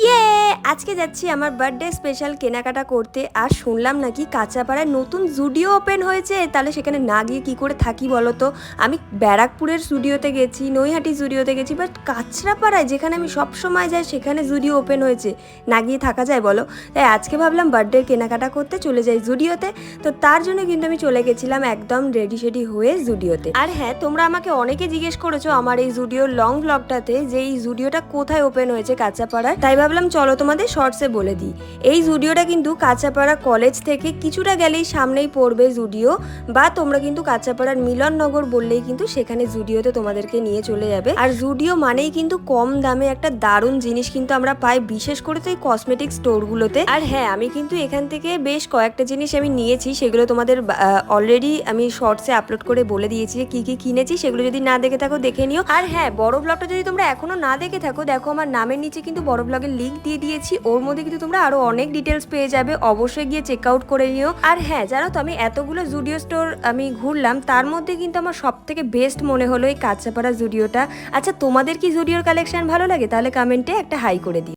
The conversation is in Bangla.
ইয়ে আজকে যাচ্ছি আমার বার্থডে স্পেশাল কেনাকাটা করতে। আর শুনলাম নাকি কাঁচাপাড়ায় নতুন জুডিও ওপেন হয়েছে। তাহলে সেখানে না গিয়ে কি করে থাকি বলো তো। আমি ব্যারাকপুরের জুডিওতে গেছি, নৈহাটি জুডিওতে গেছি, বাট কাঁচরাপাড়ায় যেখানে আমি সব সময় যাই সেখানে জুডিও ওপেন হয়েছে, না গিয়ে থাকা যায় বলো? তাই আজকে ভাবলাম বার্থডে কেনাকাটা করতে চলে যাই জুডিওতে। তো তার জন্য কিন্তু আমি চলে গেছিলাম একদম রেডি শেডি হয়ে জুডিওতে। আর হ্যাঁ, তোমরা আমাকে অনেকে জিজ্ঞেস করেছো আমার এই জুডিওর লং ব্লগটাতে যে এই জুডিওটা কোথায় ওপেন হয়েছে কাঁচাপাড়ার। তাই ভাবলাম চলো তোমাদের শর্টসে বলে দিই। এই জুডিওটা কিন্তু কাঁচাপাড়া কলেজ থেকে কিছুটা গেলেই সামনেই পড়বে জুডিও, বা তোমরা কিন্তু কাঁচাপাড়ার মিলননগর বললেই কিন্তু সেখানে জুডিওতে তোমাদেরকে নিয়ে চলে যাবে। আর জুডিও মানেই কিন্তু কম দামে একটা দারুণ জিনিস কিন্তু আমরা পাই, বিশেষ করে তো এই কসমেটিক স্টোরগুলোতে। আর হ্যাঁ, আমি কিন্তু এখান থেকে বেশ কয়েকটা জিনিস আমি নিয়েছি, সেগুলো তোমাদের অলরেডি আমি শর্টসে আপলোড করে বলে দিয়েছি যে কি কি কিনেছি। সেগুলো যদি না দেখে থাকো দেখে নিও। আর হ্যাঁ, বড় ব্লগটা যদি তোমরা এখনো না দেখে থাকো, দেখো আমার নামের নিচে কিন্তু বড় ব্লগের লিঙ্ক দিয়ে দিয়েছি। ওর মধ্যে কিন্তু তোমরা আরো অনেক ডিটেলস পেয়ে যাবে, অবশ্যই গিয়ে চেক আউট করে নিও। আর হ্যাঁ, জানো তো আমি এতগুলো জুডিও স্টোর আমি ঘুরলাম, তার মধ্যে কিন্তু আমার সব থেকে বেস্ট মনে হলো এই কাঁচাপাড়া জুডিওটা। আচ্ছা, তোমাদের কি জুডিওর কালেকশন ভালো লাগে? তাহলে কমেন্টে একটা হাই করে দিও।